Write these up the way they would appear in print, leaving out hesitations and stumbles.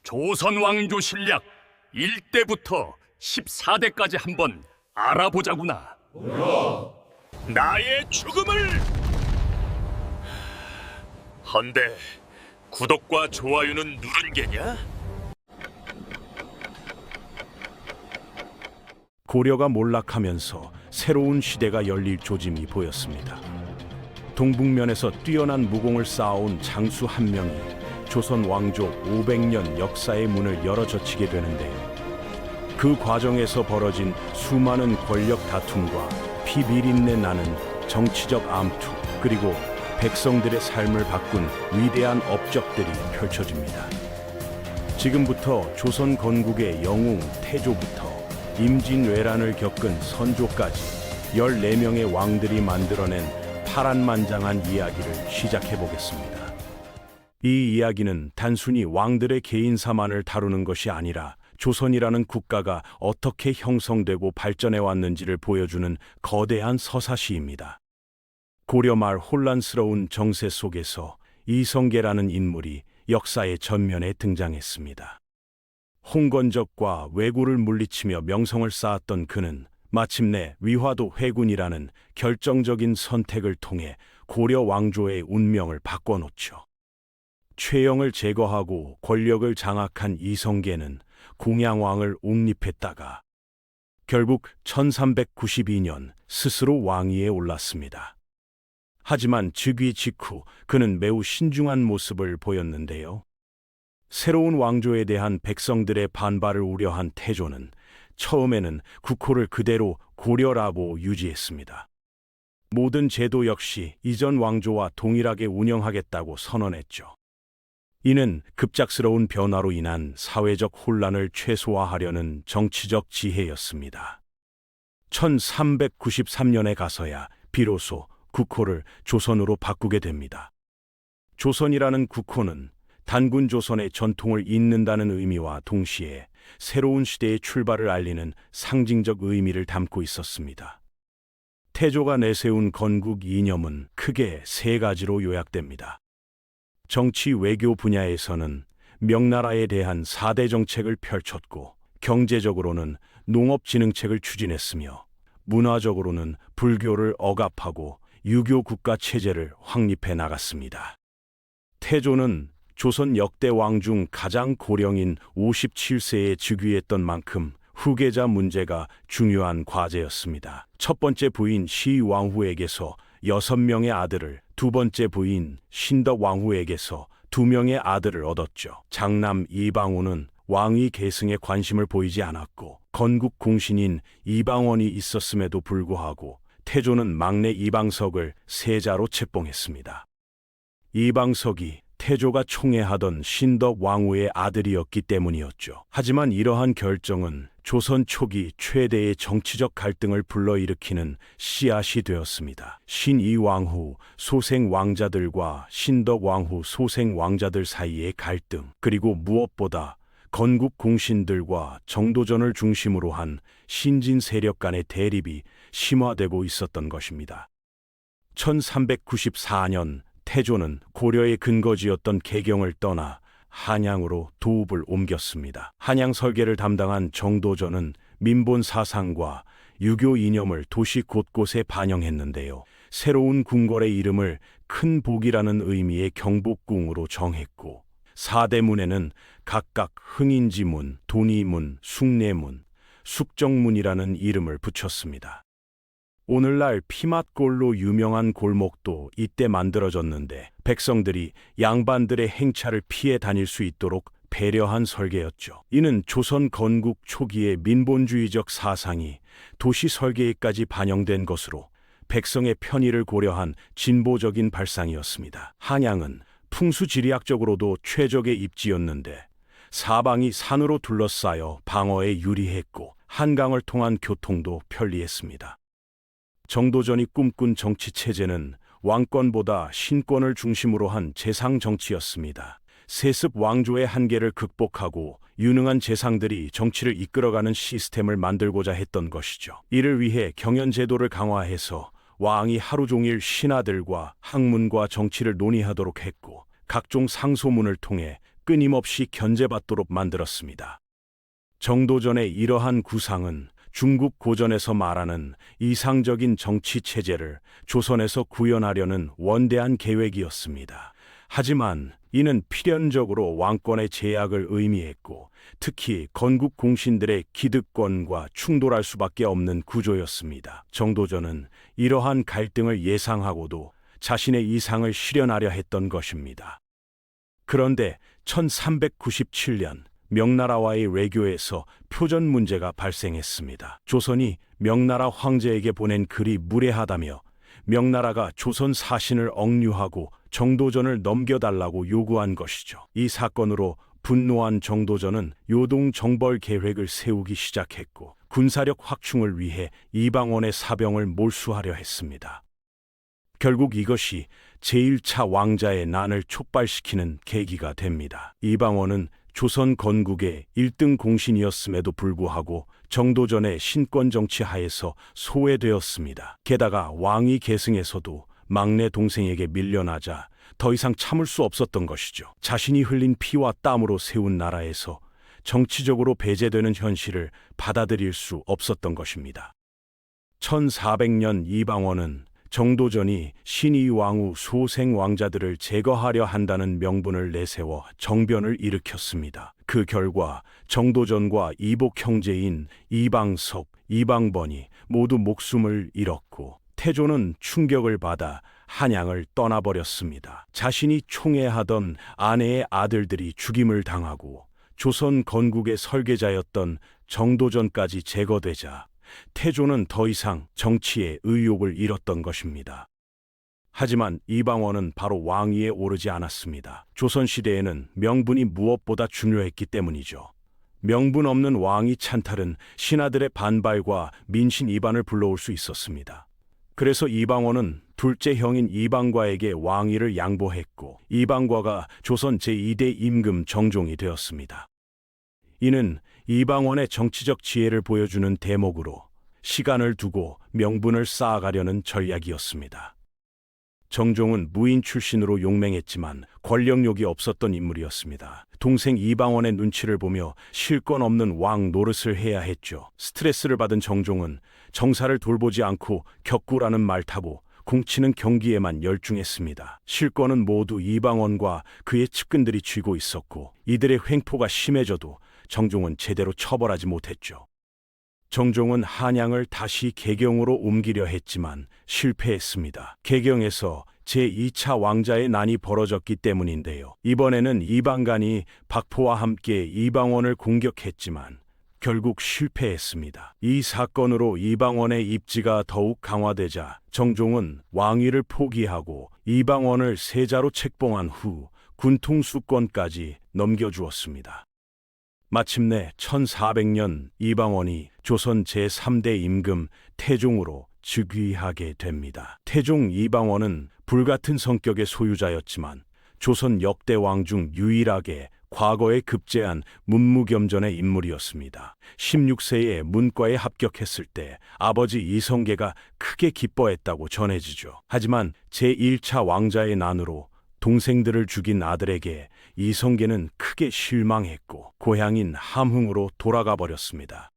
조선 왕조 신략 1대부터 14대까지 한번 알아보자구나. 나의 죽음을! 헌데 구독과 좋아요는 누른 게냐? 고려가 몰락하면서 새로운 시대가 열릴 조짐이 보였습니다. 동북면에서 뛰어난 무공을 쌓아온 장수 한 명이 조선 왕조 500년 역사의 문을 열어젖히게 되는데요. 그 과정에서 벌어진 수많은 권력 다툼과 피비린내 나는 정치적 암투, 그리고 백성들의 삶을 바꾼 위대한 업적들이 펼쳐집니다. 지금부터 조선 건국의 영웅 태조부터 임진왜란을 겪은 선조까지 14명의 왕들이 만들어낸 파란만장한 이야기를 시작해 보겠습니다. 이 이야기는 단순히 왕들의 개인사만을 다루는 것이 아니라 조선이라는 국가가 어떻게 형성되고 발전해 왔는지를 보여주는 거대한 서사시입니다. 고려 말 혼란스러운 정세 속에서 이성계라는 인물이 역사의 전면에 등장했습니다. 홍건적과 왜구를 물리치며 명성을 쌓았던 그는 마침내 위화도 회군이라는 결정적인 선택을 통해 고려 왕조의 운명을 바꿔놓죠. 최영을 제거하고 권력을 장악한 이성계는 공양왕을 옹립했다가 결국 1392년 스스로 왕위에 올랐습니다. 하지만 즉위 직후 그는 매우 신중한 모습을 보였는데요. 새로운 왕조에 대한 백성들의 반발을 우려한 태조는 처음에는 국호를 그대로 고려라고 유지했습니다. 모든 제도 역시 이전 왕조와 동일하게 운영하겠다고 선언했죠. 이는 급작스러운 변화로 인한 사회적 혼란을 최소화하려는 정치적 지혜였습니다. 1393년에 가서야 비로소 국호를 조선으로 바꾸게 됩니다. 조선이라는 국호는 단군 조선의 전통을 잇는다는 의미와 동시에 새로운 시대의 출발을 알리는 상징적 의미를 담고 있었습니다. 태조가 내세운 건국 이념은 크게 세 가지로 요약됩니다. 정치 외교 분야에서는 명나라에 대한 4대 정책을 펼쳤고, 경제적으로는 농업진흥책을 추진했으며, 문화적으로는 불교를 억압하고 유교 국가 체제를 확립해 나갔습니다. 태조는 조선 역대 왕 중 가장 고령인 57세에 즉위했던 만큼 후계자 문제가 중요한 과제였습니다. 첫 번째 부인 시왕후에게서 6명의 아들을, 두 번째 부인 신덕왕후에게서 2명의 아들을 얻었죠. 장남 이방원은 왕위 계승에 관심을 보이지 않았고, 건국 공신인 이방원이 있었음에도 불구하고 태조는 막내 이방석을 세자로 책봉했습니다. 이방석이 태조가 총애하던 신덕 왕후의 아들이었기 때문이었죠. 하지만 이러한 결정은 조선 초기 최대의 정치적 갈등을 불러일으키는 씨앗이 되었습니다. 신이왕후 소생 왕자들과 신덕 왕후 소생 왕자들 사이의 갈등, 그리고 무엇보다 건국 공신들과 정도전을 중심으로 한 신진 세력 간의 대립이 심화되고 있었던 것입니다. 1394년 태조는 고려의 근거지였던 개경을 떠나 한양으로 도읍을 옮겼습니다. 한양 설계를 담당한 정도전은 민본 사상과 유교 이념을 도시 곳곳에 반영했는데요. 새로운 궁궐의 이름을 큰 복이라는 의미의 경복궁으로 정했고, 4대 문에는 각각 흥인지문, 돈이문, 숭례문, 숙정문이라는 이름을 붙였습니다. 오늘날 피맛골로 유명한 골목도 이때 만들어졌는데, 백성들이 양반들의 행차를 피해 다닐 수 있도록 배려한 설계였죠. 이는 조선 건국 초기의 민본주의적 사상이 도시 설계에까지 반영된 것으로 백성의 편의를 고려한 진보적인 발상이었습니다. 한양은 풍수지리학적으로도 최적의 입지였는데, 사방이 산으로 둘러싸여 방어에 유리했고 한강을 통한 교통도 편리했습니다. 정도전이 꿈꾼 정치체제는 왕권보다 신권을 중심으로 한 재상 정치였습니다. 세습 왕조의 한계를 극복하고 유능한 재상들이 정치를 이끌어가는 시스템을 만들고자 했던 것이죠. 이를 위해 경연제도를 강화해서 왕이 하루 종일 신하들과 학문과 정치를 논의하도록 했고, 각종 상소문을 통해 끊임없이 견제받도록 만들었습니다. 정도전의 이러한 구상은 중국 고전에서 말하는 이상적인 정치 체제를 조선에서 구현하려는 원대한 계획이었습니다. 하지만 이는 필연적으로 왕권의 제약을 의미했고, 특히 건국 공신들의 기득권과 충돌할 수밖에 없는 구조였습니다. 정도전은 이러한 갈등을 예상하고도 자신의 이상을 실현하려 했던 것입니다. 그런데 1397년 명나라와의 외교에서 표전 문제가 발생했습니다. 조선이 명나라 황제에게 보낸 글이 무례하다며 명나라가 조선 사신을 억류하고 정도전을 넘겨달라고 요구한 것이죠. 이 사건으로 분노한 정도전은 요동 정벌 계획을 세우기 시작했고, 군사력 확충을 위해 이방원의 사병을 몰수하려 했습니다. 결국 이것이 제1차 왕자의 난을 촉발시키는 계기가 됩니다. 이방원은 조선 건국의 1등 공신이었음에도 불구하고 정도전의 신권 정치 하에서 소외되었습니다. 게다가 왕위 계승에서도 막내 동생에게 밀려나자 더 이상 참을 수 없었던 것이죠. 자신이 흘린 피와 땀으로 세운 나라에서 정치적으로 배제되는 현실을 받아들일 수 없었던 것입니다. 1400년 이방원은 정도전이 신이 왕후 소생 왕자들을 제거하려 한다는 명분을 내세워 정변을 일으켰습니다. 그 결과 정도전과 이복 형제인 이방섭, 이방번이 모두 목숨을 잃었고, 태조는 충격을 받아 한양을 떠나버렸습니다. 자신이 총애하던 아내의 아들들이 죽임을 당하고 조선 건국의 설계자였던 정도전까지 제거되자 태조는 더 이상 정치에 의욕을 잃었던 것입니다. 하지만 이방원은 바로 왕위에 오르지 않았습니다. 조선시대에는 명분이 무엇보다 중요했기 때문이죠. 명분 없는 왕위 찬탈은 신하들의 반발과 민심 이반을 불러올 수 있었습니다. 그래서 이방원은 둘째 형인 이방과에게 왕위를 양보했고, 이방과가 조선 제2대 임금 정종이 되었습니다. 이는 이방원의 정치적 지혜를 보여주는 대목으로 시간을 두고 명분을 쌓아가려는 전략이었습니다. 정종은 무인 출신으로 용맹했지만 권력욕이 없었던 인물이었습니다. 동생 이방원의 눈치를 보며 실권 없는 왕 노릇을 해야 했죠. 스트레스를 받은 정종은 정사를 돌보지 않고 격구라는 말 타고 공치는 경기에만 열중했습니다. 실권은 모두 이방원과 그의 측근들이 쥐고 있었고, 이들의 횡포가 심해져도 정종은 제대로 처벌하지 못했죠. 정종은 한양을 다시 개경으로 옮기려 했지만 실패했습니다. 개경에서 제2차 왕자의 난이 벌어졌기 때문인데요. 이번에는 이방간이 박포와 함께 이방원을 공격했지만 결국 실패했습니다. 이 사건으로 이방원의 입지가 더욱 강화되자 정종은 왕위를 포기하고 이방원을 세자로 책봉한 후 군통 수권까지 넘겨주었습니다. 마침내 1400년 이방원이 조선 제3대 임금 태종으로 즉위하게 됩니다. 태종 이방원은 불같은 성격의 소유자였지만 조선 역대 왕 중 유일하게 과거에 급제한 문무겸전의 인물이었습니다. 16세에 문과에 합격했을 때 아버지 이성계가 크게 기뻐했다고 전해지죠. 하지만 제1차 왕자의 난으로 동생들을 죽인 아들에게 이성계는 크게 실망했고 고향인 함흥으로 돌아가 버렸습니다.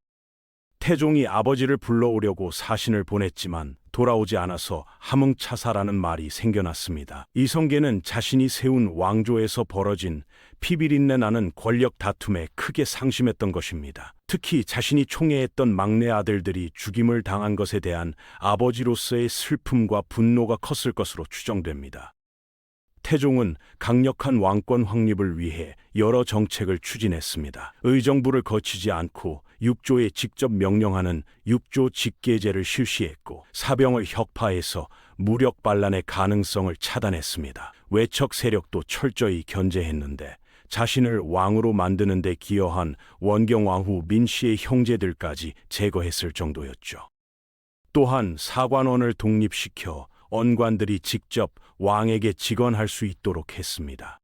태종이 아버지를 불러오려고 사신을 보냈지만 돌아오지 않아서 함흥차사라는 말이 생겨났습니다. 이성계는 자신이 세운 왕조에서 벌어진 피비린내 나는 권력 다툼에 크게 상심했던 것입니다. 특히 자신이 총애했던 막내 아들들이 죽임을 당한 것에 대한 아버지로서의 슬픔과 분노가 컸을 것으로 추정됩니다. 태종은 강력한 왕권 확립을 위해 여러 정책을 추진했습니다. 의정부를 거치지 않고 육조에 직접 명령하는 육조 직계제를 실시했고, 사병을 혁파해서 무력 반란의 가능성을 차단했습니다. 외척 세력도 철저히 견제했는데 자신을 왕으로 만드는 데 기여한 원경왕후 민씨의 형제들까지 제거했을 정도였죠. 또한 사관원을 독립시켜 언관들이 직접 왕에게 직언할 수 있도록 했습니다.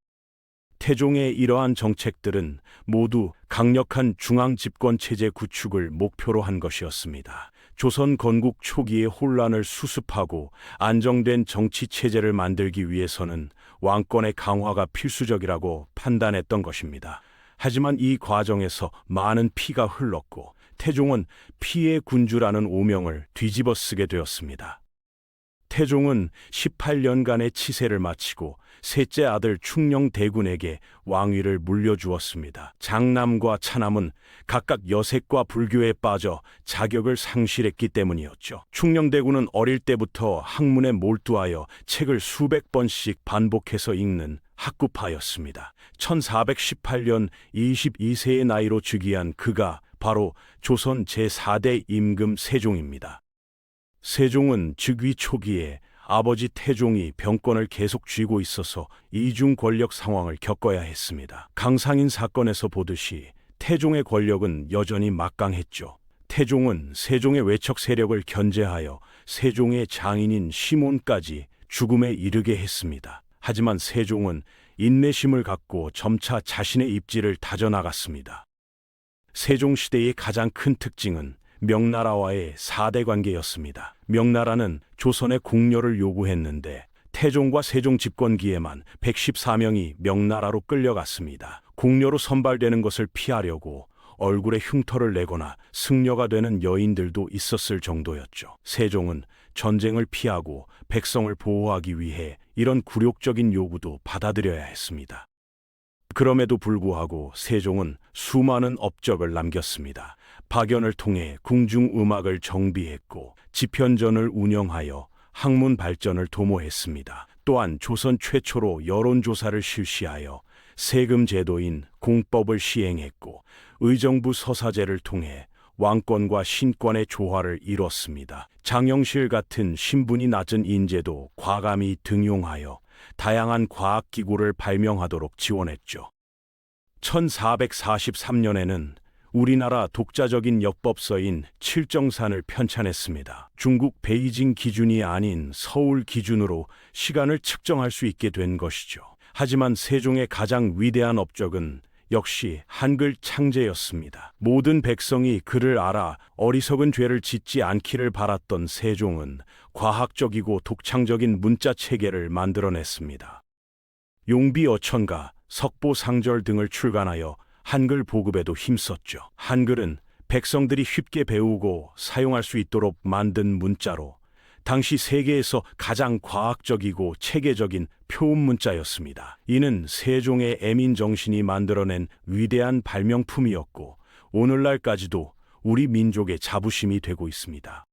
태종의 이러한 정책들은 모두 강력한 중앙 집권 체제 구축을 목표로 한 것이었습니다. 조선 건국 초기의 혼란을 수습하고 안정된 정치 체제를 만들기 위해서는 왕권의 강화가 필수적이라고 판단했던 것입니다. 하지만 이 과정에서 많은 피가 흘렀고 태종은 피의 군주라는 오명을 뒤집어 쓰게 되었습니다. 태종은 18년간의 치세를 마치고 셋째 아들 충녕대군에게 왕위를 물려주었습니다. 장남과 차남은 각각 여색과 불교에 빠져 자격을 상실했기 때문이었죠. 충녕대군은 어릴 때부터 학문에 몰두하여 책을 수백 번씩 반복해서 읽는 학구파였습니다. 1418년 22세의 나이로 즉위한 그가 바로 조선 제4대 임금 세종입니다. 세종은 즉위 초기에 아버지 태종이 병권을 계속 쥐고 있어서 이중 권력 상황을 겪어야 했습니다. 강상인 사건에서 보듯이 태종의 권력은 여전히 막강했죠. 태종은 세종의 외척 세력을 견제하여 세종의 장인인 시몬까지 죽음에 이르게 했습니다. 하지만 세종은 인내심을 갖고 점차 자신의 입지를 다져나갔습니다. 세종시대의 가장 큰 특징은 명나라와의 4대 관계였습니다. 명나라는 조선의 궁녀를 요구했는데 태종과 세종 집권기에만 114명이 명나라로 끌려갔습니다. 궁녀로 선발되는 것을 피하려고 얼굴에 흉터를 내거나 승려가 되는 여인들도 있었을 정도였죠. 세종은 전쟁을 피하고 백성을 보호하기 위해 이런 굴욕적인 요구도 받아들여야 했습니다. 그럼에도 불구하고 세종은 수많은 업적을 남겼습니다. 박연을 통해 궁중음악을 정비했고 집현전을 운영하여 학문 발전을 도모했습니다. 또한 조선 최초로 여론조사를 실시하여 세금 제도인 공법을 시행했고 의정부 서사제를 통해 왕권과 신권의 조화를 이뤘습니다. 장영실 같은 신분이 낮은 인재도 과감히 등용하여 다양한 과학기구를 발명하도록 지원했죠. 1443년에는 우리나라 독자적인 역법서인 칠정산을 편찬했습니다. 중국 베이징 기준이 아닌 서울 기준으로 시간을 측정할 수 있게 된 것이죠. 하지만 세종의 가장 위대한 업적은 역시 한글 창제였습니다. 모든 백성이 글을 알아 어리석은 죄를 짓지 않기를 바랐던 세종은 과학적이고 독창적인 문자 체계를 만들어냈습니다. 용비어천가, 석보상절 등을 출간하여 한글 보급에도 힘썼죠. 한글은 백성들이 쉽게 배우고 사용할 수 있도록 만든 문자로 당시 세계에서 가장 과학적이고 체계적인 표음 문자였습니다. 이는 세종의 애민 정신이 만들어낸 위대한 발명품이었고 오늘날까지도 우리 민족의 자부심이 되고 있습니다.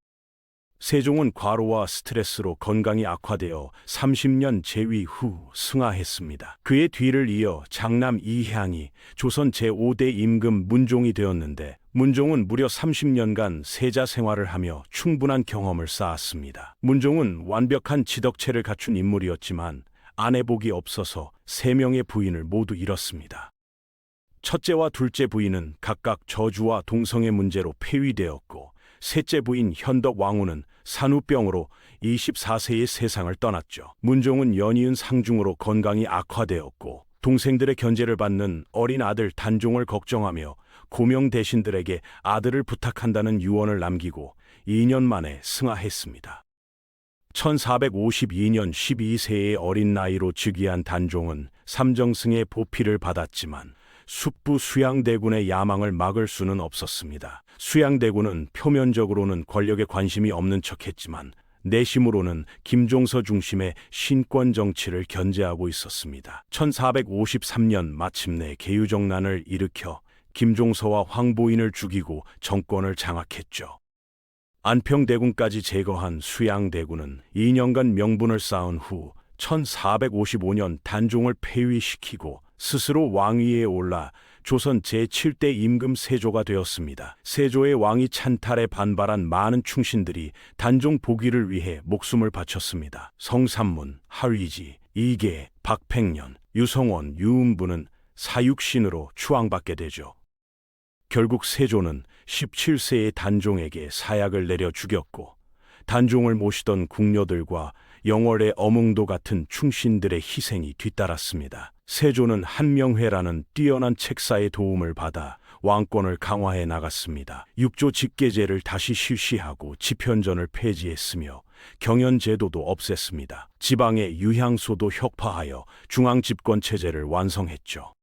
세종은 과로와 스트레스로 건강이 악화되어 30년 재위 후 승하했습니다. 그의 뒤를 이어 장남 이향이 조선 제5대 임금 문종이 되었는데 문종은 무려 30년간 세자 생활을 하며 충분한 경험을 쌓았습니다. 문종은 완벽한 지덕체를 갖춘 인물이었지만 아내복이 없어서 3명의 부인을 모두 잃었습니다. 첫째와 둘째 부인은 각각 저주와 동성애 문제로 폐위되었고 셋째 부인 현덕 왕후는 산후병으로 24세의 세상을 떠났죠. 문종은 연이은 상중으로 건강이 악화되었고 동생들의 견제를 받는 어린 아들 단종을 걱정하며 고명 대신들에게 아들을 부탁한다는 유언을 남기고 2년 만에 승하했습니다. 1452년 12세의 어린 나이로 즉위한 단종은 삼정승의 보필을 받았지만 숙부 수양대군의 야망을 막을 수는 없었습니다. 수양대군은 표면적으로는 권력에 관심이 없는 척했지만 내심으로는 김종서 중심의 신권 정치를 견제하고 있었습니다. 1453년 마침내 계유정난을 일으켜 김종서와 황보인을 죽이고 정권을 장악했죠. 안평대군까지 제거한 수양대군은 2년간 명분을 쌓은 후 1455년 단종을 폐위시키고 스스로 왕위에 올라 조선 제7대 임금 세조가 되었습니다. 세조의 왕위 찬탈에 반발한 많은 충신들이 단종 복위를 위해 목숨을 바쳤습니다. 성삼문, 하위지, 이계, 박팽년, 유성원, 유음부는 사육신으로 추앙받게 되죠. 결국 세조는 17세의 단종에게 사약을 내려 죽였고 단종을 모시던 궁녀들과 영월의 어몽도 같은 충신들의 희생이 뒤따랐습니다. 세조는 한명회라는 뛰어난 책사의 도움을 받아 왕권을 강화해 나갔습니다. 육조 직계제를 다시 실시하고 집현전을 폐지했으며 경연제도도 없앴습니다. 지방의 유향소도 혁파하여 중앙집권체제를 완성했죠.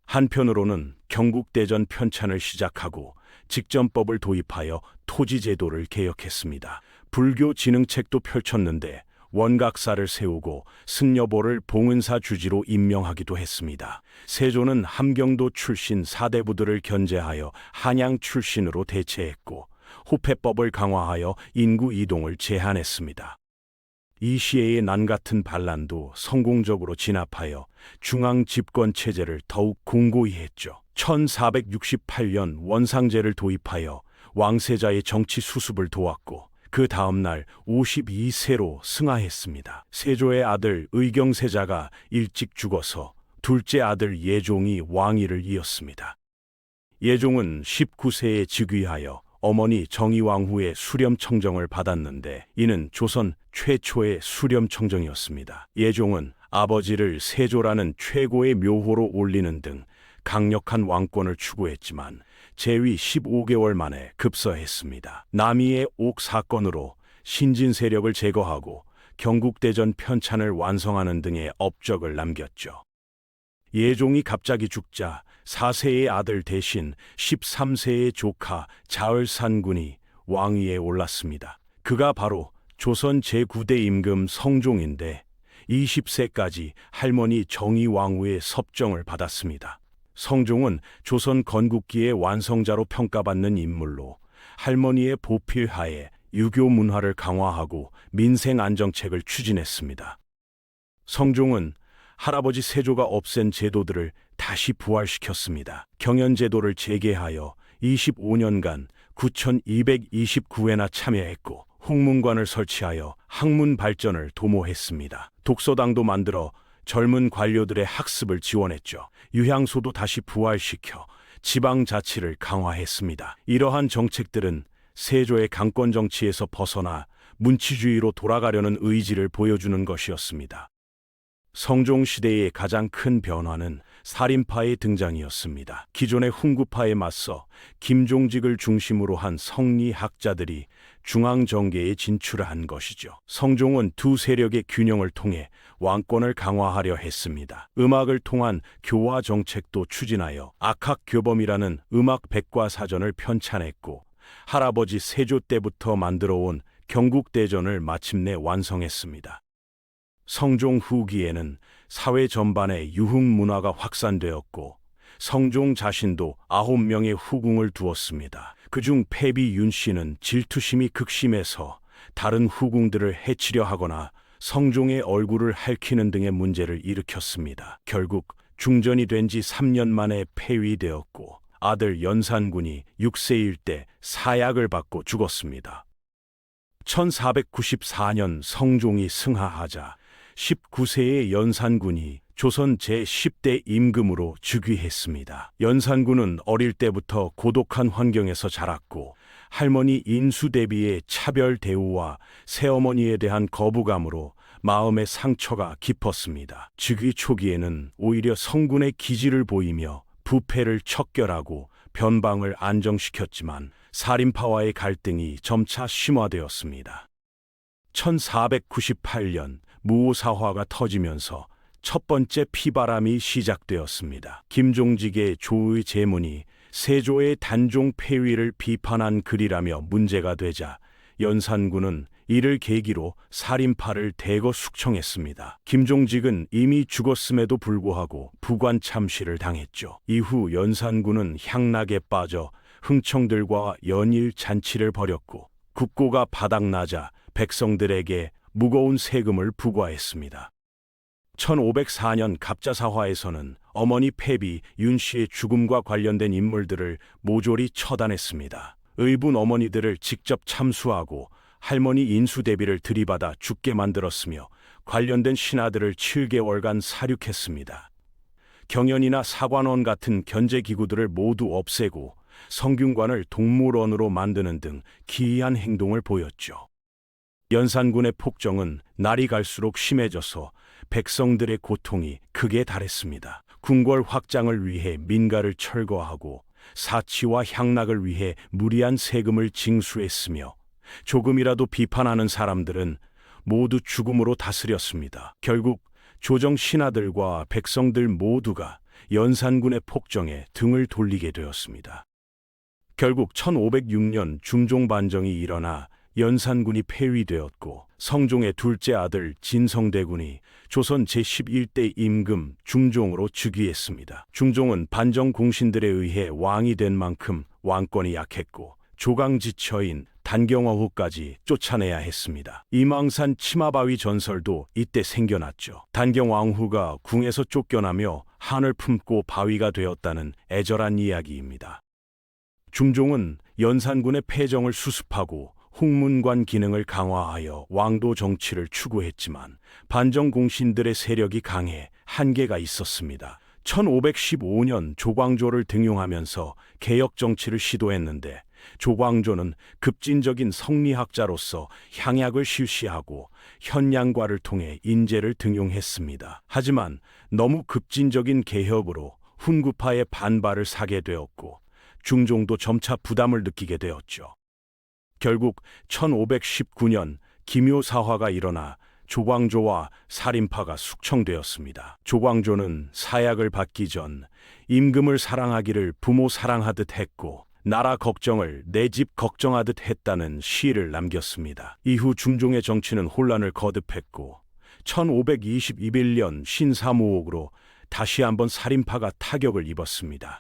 한편으로는 경국대전 편찬을 시작하고 직전법을 도입하여 토지제도를 개혁했습니다. 불교 진흥책도 펼쳤는데 원각사를 세우고 승려보를 봉은사 주지로 임명하기도 했습니다. 세조는 함경도 출신 사대부들을 견제하여 한양 출신으로 대체했고 호패법을 강화하여 인구 이동을 제한했습니다. 이 시에의 난같은 반란도 성공적으로 진압하여 중앙 집권 체제를 더욱 공고히 했죠. 1468년 원상제를 도입하여 왕세자의 정치 수습을 도왔고 그 다음 날 52세로 승하했습니다. 세조의 아들 의경세자가 일찍 죽어서 둘째 아들 예종이 왕위를 이었습니다. 예종은 19세에 즉위하여 어머니 정의왕후의 수렴청정을 받았는데 이는 조선 최초의 수렴청정이었습니다. 예종은 아버지를 세조라는 최고의 묘호로 올리는 등 강력한 왕권을 추구했지만 재위 15개월 만에 급서했습니다. 남이의 옥 사건으로 신진 세력을 제거하고 경국대전 편찬을 완성하는 등의 업적을 남겼죠. 예종이 갑자기 죽자 4세의 아들 대신 13세의 조카 자을산군이 왕위에 올랐습니다. 그가 바로 조선 제9대 임금 성종인데 20세까지 할머니 정의왕후의 섭정을 받았습니다. 성종은 조선 건국기의 완성자로 평가받는 인물로 할머니의 보필하에 유교 문화를 강화하고 민생 안정책을 추진했습니다. 성종은 할아버지 세조가 없앤 제도들을 다시 부활시켰습니다. 경연제도를 재개하여 25년간 9,229회나 참여했고 홍문관을 설치하여 학문 발전을 도모했습니다. 독서당도 만들어 젊은 관료들의 학습을 지원했죠. 유향소도 다시 부활시켜 지방자치를 강화했습니다. 이러한 정책들은 세조의 강권 정치에서 벗어나 문치주의로 돌아가려는 의지를 보여주는 것이었습니다. 성종 시대의 가장 큰 변화는 살인파의 등장이었습니다. 기존의 훈구파에 맞서 김종직을 중심으로 한 성리학자들이 중앙정계에 진출한 것이죠. 성종은 두 세력의 균형을 통해 왕권을 강화하려 했습니다. 음악을 통한 교화 정책도 추진하여 악학교범이라는 음악 백과사전을 편찬했고 할아버지 세조 때부터 만들어온 경국대전을 마침내 완성했습니다. 성종 후기에는 사회 전반에 유흥문화가 확산되었고 성종 자신도 9명의 후궁을 두었습니다. 그중 패비 윤씨는 질투심이 극심해서 다른 후궁들을 해치려 하거나 성종의 얼굴을 핥히는 등의 문제를 일으켰습니다. 결국 중전이 된 지 3년 만에 폐위되었고 아들 연산군이 6세일 때 사약을 받고 죽었습니다. 1494년 성종이 승하하자 19세의 연산군이 조선 제10대 임금으로 즉위했습니다. 연산군은 어릴 때부터 고독한 환경에서 자랐고 할머니 인수대비의 차별 대우와 새어머니에 대한 거부감으로 마음의 상처가 깊었습니다. 즉위 초기에는 오히려 성군의 기질을 보이며 부패를 척결하고 변방을 안정시켰지만 살인파와의 갈등이 점차 심화되었습니다. 1498년 무오사화가 터지면서 첫 번째 피바람이 시작되었습니다. 김종직의 조의 제문이 세조의 단종 폐위를 비판한 글이라며 문제가 되자 연산군은 이를 계기로 살인파를 대거 숙청했습니다. 김종직은 이미 죽었음에도 불구하고 부관 참시를 당했죠. 이후 연산군은 향락에 빠져 흥청들과 연일 잔치를 벌였고 국고가 바닥나자 백성들에게 무거운 세금을 부과했습니다. 1504년 갑자사화에서는 어머니 패비 윤씨의 죽음과 관련된 인물들을 모조리 처단했습니다. 의분 어머니들을 직접 참수하고 할머니 인수대비를 들이받아 죽게 만들었으며 관련된 신하들을 7개월간 사륙했습니다. 경연이나 사관원 같은 견제기구들을 모두 없애고 성균관을 동물원으로 만드는 등 기이한 행동을 보였죠. 연산군의 폭정은 날이 갈수록 심해져서 백성들의 고통이 극에 달했습니다. 궁궐 확장을 위해 민가를 철거하고 사치와 향락을 위해 무리한 세금을 징수했으며 조금이라도 비판하는 사람들은 모두 죽음으로 다스렸습니다. 결국 조정 신하들과 백성들 모두가 연산군의 폭정에 등을 돌리게 되었습니다. 결국 1506년 중종 반정이 일어나 연산군이 폐위되었고 성종의 둘째 아들 진성대군이 조선 제11대 임금 중종으로 즉위했습니다. 중종은 반정 공신들에 의해 왕이 된 만큼 왕권이 약했고 조강지처인 단경어후까지 쫓아내야 했습니다. 이망산 치마바위 전설도 이때 생겨났죠. 단경왕후가 궁에서 쫓겨나며 한을 품고 바위가 되었다는 애절한 이야기입니다. 중종은 연산군의 패정을 수습하고 홍문관 기능을 강화하여 왕도 정치를 추구했지만 반정 공신들의 세력이 강해 한계가 있었습니다. 1515년 조광조를 등용하면서 개혁 정치를 시도했는데 조광조는 급진적인 성리학자로서 향약을 실시하고 현양과를 통해 인재를 등용했습니다. 하지만 너무 급진적인 개혁으로 훈구파의 반발을 사게 되었고 중종도 점차 부담을 느끼게 되었죠. 결국 1519년 기묘사화가 일어나 조광조와 살인파가 숙청되었습니다. 조광조는 사약을 받기 전 임금을 사랑하기를 부모 사랑하듯 했고 나라 걱정을 내 집 걱정하듯 했다는 시를 남겼습니다. 이후 중종의 정치는 혼란을 거듭했고 1521년 신사무옥으로 다시 한번 살인파가 타격을 입었습니다.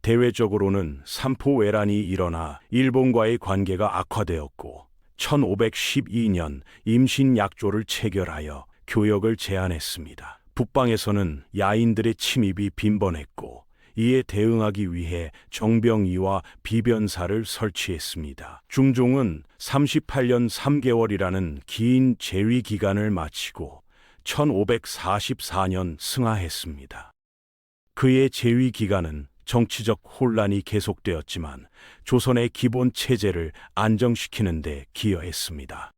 대외적으로는 삼포외란이 일어나 일본과의 관계가 악화되었고 1512년 임신약조를 체결하여 교역을 제한했습니다. 북방에서는 야인들의 침입이 빈번했고 이에 대응하기 위해 정병위와 비변사를 설치했습니다. 중종은 38년 3개월이라는 긴 재위 기간을 마치고 1544년 승하했습니다. 그의 재위 기간은 정치적 혼란이 계속되었지만 조선의 기본 체제를 안정시키는 데 기여했습니다.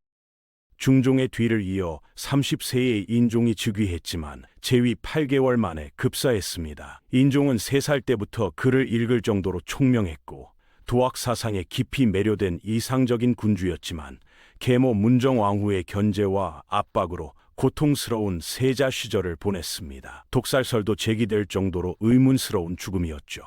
중종의 뒤를 이어 30세의 인종이 즉위했지만 재위 8개월 만에 급사했습니다. 인종은 3살 때부터 글을 읽을 정도로 총명했고 도학 사상에 깊이 매료된 이상적인 군주였지만 계모 문정왕후의 견제와 압박으로 고통스러운 세자 시절을 보냈습니다. 독살설도 제기될 정도로 의문스러운 죽음이었죠.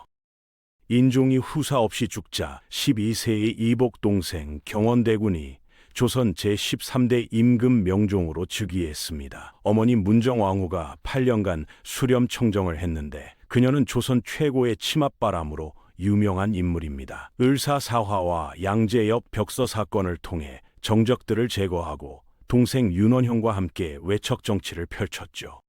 인종이 후사 없이 죽자 12세의 이복 동생 경원대군이 조선 제13대 임금 명종으로 즉위했습니다. 어머니 문정왕후가 8년간 수렴 청정을 했는데 그녀는 조선 최고의 치맛바람으로 유명한 인물입니다. 을사사화와 양재역 벽서 사건을 통해 정적들을 제거하고 동생 윤원형과 함께 외척 정치를 펼쳤죠.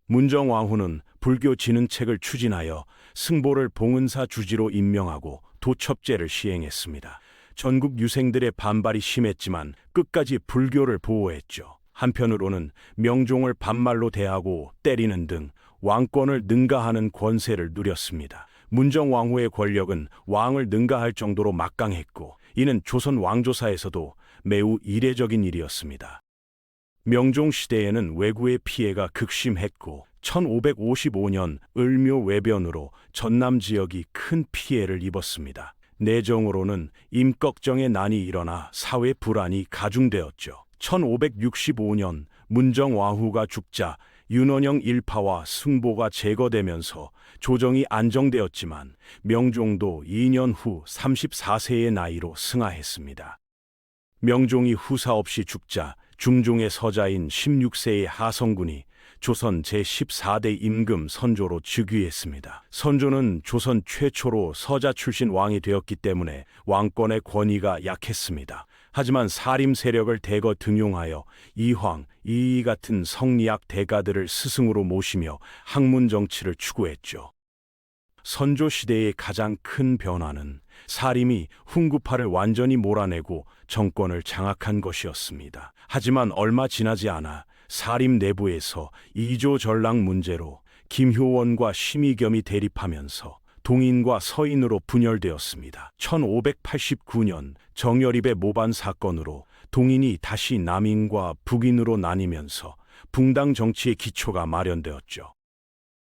문정왕후는 불교 진흥책을 추진하여 승보를 봉은사 주지로 임명하고 도첩제를 시행했습니다. 전국 유생들의 반발이 심했지만 끝까지 불교를 보호했죠. 한편으로는 명종을 반말로 대하고 때리는 등 왕권을 능가하는 권세를 누렸습니다. 문정왕후의 권력은 왕을 능가할 정도로 막강했고 이는 조선 왕조사에서도 매우 이례적인 일이었습니다. 명종 시대에는 왜구의 피해가 극심했고 1555년 을묘 외변으로 전남 지역이 큰 피해를 입었습니다. 내정으로는 임꺽정의 난이 일어나 사회 불안이 가중되었죠. 1565년 문정왕후가 죽자 윤원영 일파와 승보가 제거되면서 조정이 안정되었지만 명종도 2년 후 34세의 나이로 승하했습니다. 명종이 후사 없이 죽자 중종의 서자인 16세의 하성군이 조선 제14대 임금 선조로 즉위했습니다. 선조는 조선 최초로 서자 출신 왕이 되었기 때문에 왕권의 권위가 약했습니다. 하지만 사림 세력을 대거 등용하여 이황, 이이 같은 성리학 대가들을 스승으로 모시며 학문 정치를 추구했죠. 선조 시대의 가장 큰 변화는 사림이 훈구파를 완전히 몰아내고 정권을 장악한 것이었습니다. 하지만 얼마 지나지 않아 사림 내부에서 이조 전랑 문제로 김효원과 심의겸이 대립하면서 동인과 서인으로 분열되었습니다. 1589년 정여립의 모반 사건으로 동인이 다시 남인과 북인으로 나뉘면서 붕당 정치의 기초가 마련되었죠.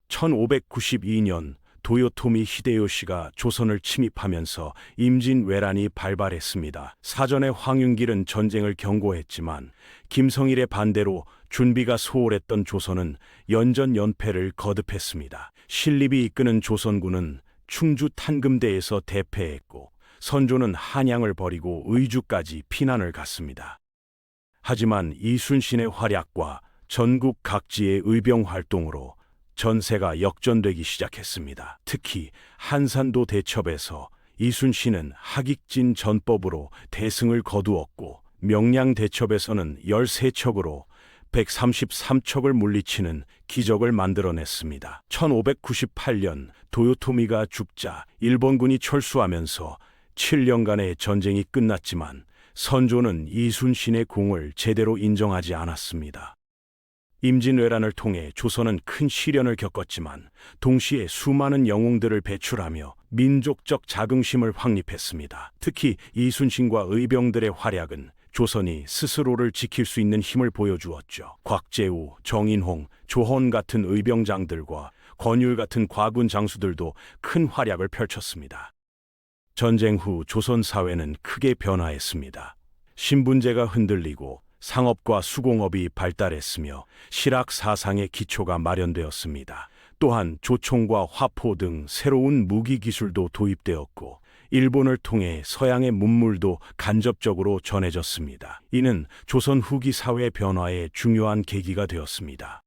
1592년 도요토미 히데요시가 조선을 침입하면서 임진왜란이 발발했습니다. 사전에 황윤길은 전쟁을 경고했지만 김성일의 반대로 준비가 소홀했던 조선은 연전연패를 거듭했습니다. 신립이 이끄는 조선군은 충주 탄금대에서 대패했고 선조는 한양을 버리고 의주까지 피난을 갔습니다. 하지만 이순신의 활약과 전국 각지의 의병 활동으로 전세가 역전되기 시작했습니다. 특히 한산도 대첩에서 이순신은 하객진 전법으로 대승을 거두었고 명량 대첩에서는 13척으로 133척을 물리치는 기적을 만들어냈습니다. 1598년 도요토미가 죽자 일본군이 철수하면서 7년간의 전쟁이 끝났지만 선조는 이순신의 공을 제대로 인정하지 않았습니다. 임진왜란을 통해 조선은 큰 시련을 겪었지만 동시에 수많은 영웅들을 배출하며 민족적 자긍심을 확립했습니다. 특히 이순신과 의병들의 활약은 조선이 스스로를 지킬 수 있는 힘을 보여주었죠. 곽재우, 정인홍, 조헌 같은 의병장들과 권율 같은 과군 장수들도 큰 활약을 펼쳤습니다. 전쟁 후 조선 사회는 크게 변화했습니다. 신분제가 흔들리고 상업과 수공업이 발달했으며 실학 사상의 기초가 마련되었습니다. 또한 조총과 화포 등 새로운 무기 기술도 도입되었고 일본을 통해 서양의 문물도 간접적으로 전해졌습니다. 이는 조선 후기 사회 변화의 중요한 계기가 되었습니다.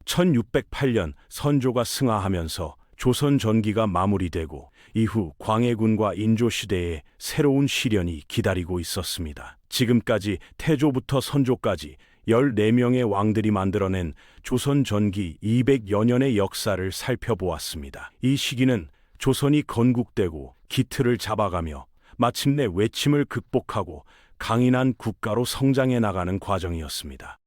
1608년 선조가 승하하면서 조선 전기가 마무리되고 이후 광해군과 인조시대에 새로운 시련이 기다리고 있었습니다. 지금까지 태조부터 선조까지 14명의 왕들이 만들어낸 조선 전기 200여 년의 역사를 살펴보았습니다. 이 시기는 조선이 건국되고 기틀을 잡아가며 마침내 외침을 극복하고 강인한 국가로 성장해 나가는 과정이었습니다.